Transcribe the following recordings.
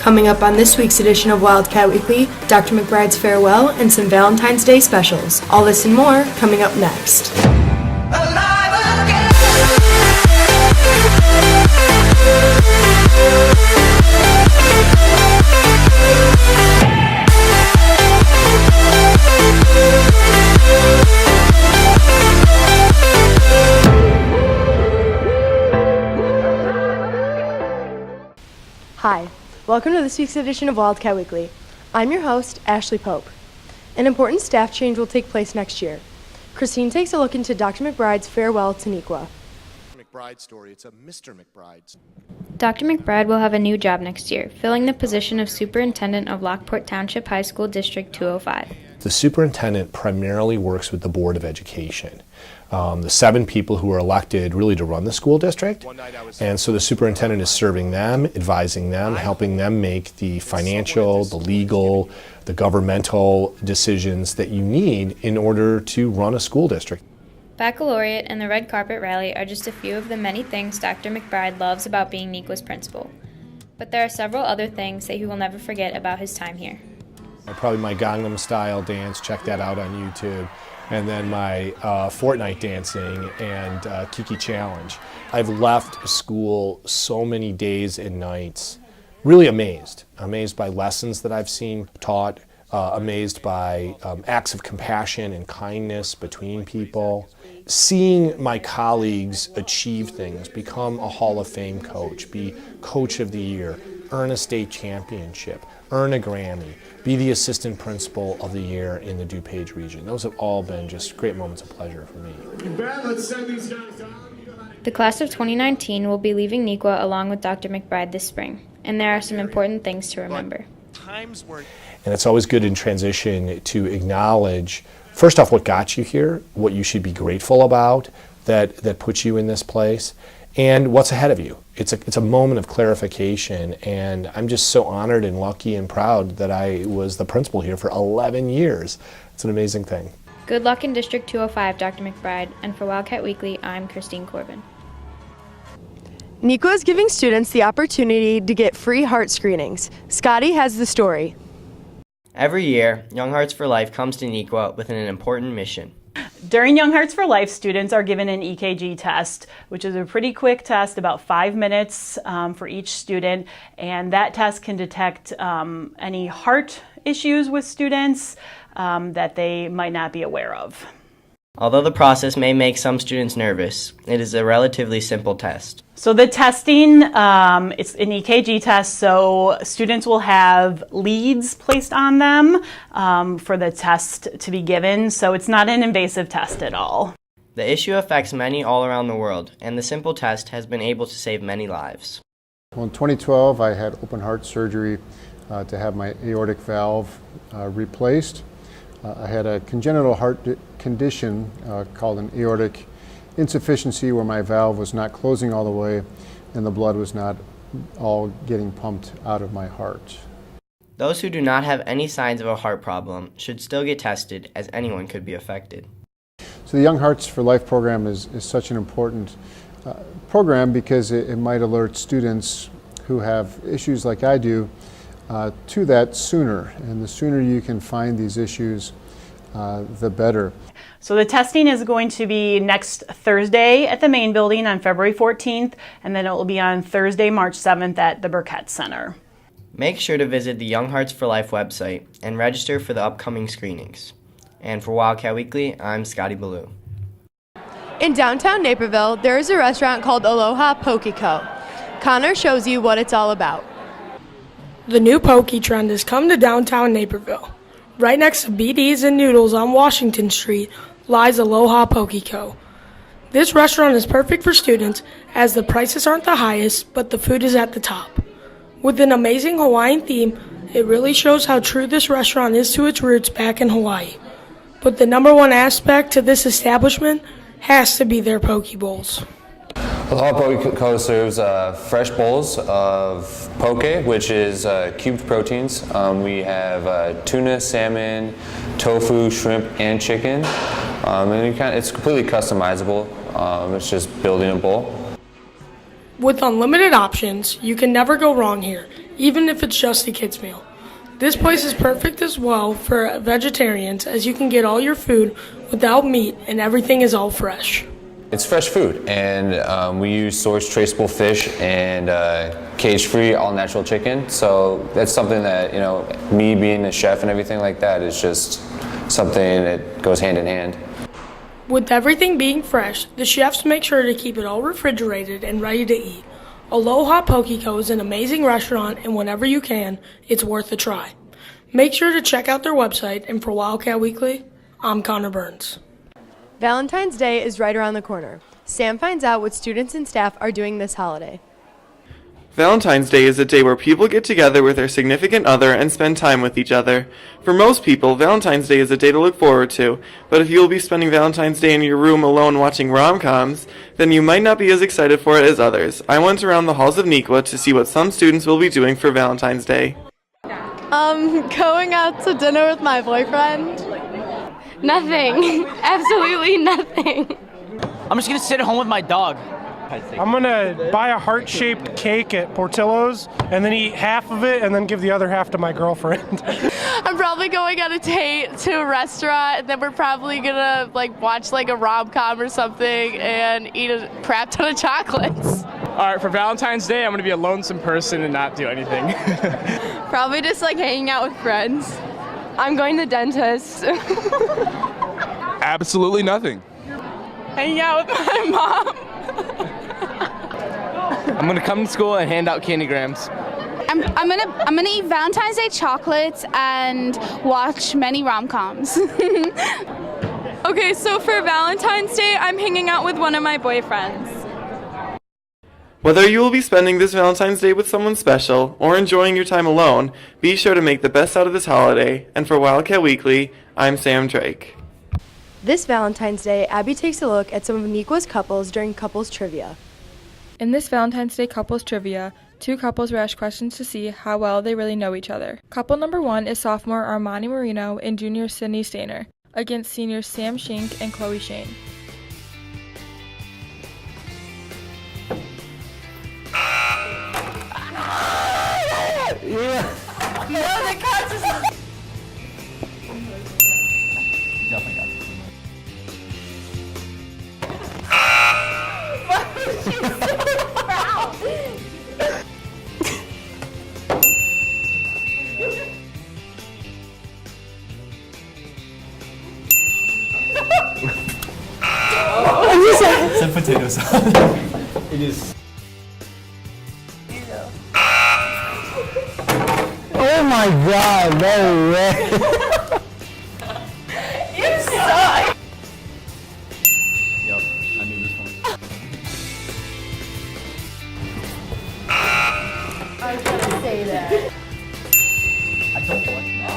Coming up on this week's edition of Wildcat Weekly, Dr. McBride's farewell and some Valentine's Day specials. All this and more coming up next. Hi, welcome to this week's edition of Wildcat Weekly. I'm your host, Ashley Pope. An important staff change will take place next year. Christine takes a look into Dr. McBride's farewell to Nequa. McBride story. It's a Mr. McBride's. Dr. McBride will have a new job next year, filling the position of Superintendent of Lockport Township High School District 205. The superintendent primarily works with the Board of Education. The 7 people who are elected really to run the school district. And so the superintendent is serving them, advising them, helping them make the financial, the legal, the governmental decisions that you need in order to run a school district. Baccalaureate and the red carpet rally are just a few of the many things Dr. McBride loves about being Nequa's principal. But there are several other things that he will never forget about his time here. Probably my Gangnam Style dance, check that out on YouTube. And then my Fortnite dancing and Kiki Challenge. I've left school so many days and nights really amazed by lessons that I've seen taught, amazed by acts of compassion and kindness between people. Seeing my colleagues achieve things, become a Hall of Fame coach, be Coach of the Year, earn a state championship, earn a Grammy, be the assistant principal of the year in the DuPage region. Those have all been just great moments of pleasure for me. The class of 2019 will be leaving Nequa along with Dr. McBride this spring, and there are some important things to remember. And it's always good in transition to acknowledge, first off, what got you here, what you should be grateful about that put you in this place, and what's ahead of you. It's a moment of clarification, and I'm just so honored and lucky and proud that I was the principal here for 11 years. It's an amazing thing. Good luck in District 205, Dr. McBride, and for Wildcat Weekly, I'm Christine Corbin. Nequa is giving students the opportunity to get free heart screenings. Scotty has the story. Every year, Young Hearts for Life comes to Nequa with an important mission. During Young Hearts for Life, students are given an EKG test, which is a pretty quick test, about 5 minutes for each student, and that test can detect any heart issues with students that they might not be aware of. Although the process may make some students nervous, it is a relatively simple test. So the testing, it's an EKG test, so students will have leads placed on them for the test to be given, so it's not an invasive test at all. The issue affects many all around the world, and the simple test has been able to save many lives. Well, in 2012, I had open heart surgery to have my aortic valve replaced. I had a congenital heart condition called an aortic insufficiency, where my valve was not closing all the way and the blood was not all getting pumped out of my heart. Those who do not have any signs of a heart problem should still get tested, as anyone could be affected. So the Young Hearts for Life program is such an important program because it might alert students who have issues like I do to that sooner, and the sooner you can find these issues, the better. So the testing is going to be next Thursday at the main building on February 14th, and then it will be on Thursday, March 7th at the Burkett Center. Make sure to visit the Young Hearts for Life website and register for the upcoming screenings. And for Wildcat Weekly, I'm Scotty Ballou. In downtown Naperville, there is a restaurant called Aloha Tokiko. Connor shows you what it's all about. The new poke trend has come to downtown Naperville. Right next to BD's and Noodles on Washington Street lies Aloha Tokiko. This restaurant is perfect for students as the prices aren't the highest, but the food is at the top. With an amazing Hawaiian theme, it really shows how true this restaurant is to its roots back in Hawaii. But the number one aspect to this establishment has to be their poke bowls. Aloha Tokiko serves fresh bowls of poke, which is cubed proteins. We have tuna, salmon, tofu, shrimp, and chicken. And it's completely customizable. It's just building a bowl. With unlimited options, you can never go wrong here. even if it's just a kid's meal. This place is perfect as well for vegetarians, as you can get all your food without meat and everything is all fresh. It's fresh food, and we use source traceable fish and cage-free, all-natural chicken. So that's something that, me being a chef and everything like that is just something that goes hand in hand. With everything being fresh, the chefs make sure to keep it all refrigerated and ready to eat. Aloha Tokiko is an amazing restaurant, and whenever you can, it's worth a try. Make sure to check out their website, and for Wildcat Weekly, I'm Connor Burns. Valentine's Day is right around the corner. Sam finds out what students and staff are doing this holiday. Valentine's Day is a day where people get together with their significant other and spend time with each other. For most people, Valentine's Day is a day to look forward to, but if you will be spending Valentine's Day in your room alone watching rom-coms, then you might not be as excited for it as others. I went around the halls of Nikwa to see what some students will be doing for Valentine's Day. Going out to dinner with my boyfriend. Nothing. Absolutely nothing. I'm just gonna sit at home with my dog. I'm gonna buy a heart-shaped cake at Portillo's and then eat half of it and then give the other half to my girlfriend. I'm probably going on a date to a restaurant, and then we're probably gonna watch a rom-com or something and eat a crap ton of chocolates. All right, for Valentine's Day, I'm gonna be a lonesome person and not do anything. Probably just hanging out with friends. I'm going to the dentist. Absolutely nothing. Hanging out with my mom. I'm gonna come to school and hand out candygrams. I'm gonna eat Valentine's Day chocolates and watch many rom-coms. Okay, so for Valentine's Day, I'm hanging out with one of my boyfriends. Whether you will be spending this Valentine's Day with someone special or enjoying your time alone, be sure to make the best out of this holiday. And for Wildcat Weekly, I'm Sam Drake. This Valentine's Day, Abby takes a look at some of Nikwa's couples during couples trivia. In this Valentine's Day couples trivia, 2 couples were asked questions to see how well they really know each other. Couple number 1 is sophomore Armani Marino and junior Sydney Stainer against seniors Sam Shink and Chloe Shane. Yeah. No, the cuts is... Definitely got this. She's so proud. Some potato salad. It is. Oh my god, no way. You suck. Yep, I knew this one. I was gonna say that. I don't want that.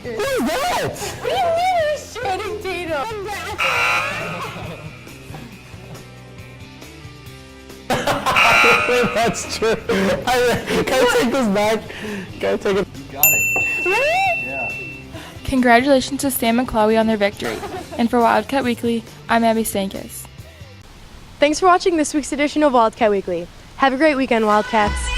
Who's that? What do you mean he's shredding Tatum? That's true. Can I take this back? Can I take it? You got it. Really? Yeah. Congratulations to Sam and Chloe on their victory. And for Wildcat Weekly, I'm Abby Stankus. Thanks for watching this week's edition of Wildcat Weekly. Have a great weekend, Wildcats.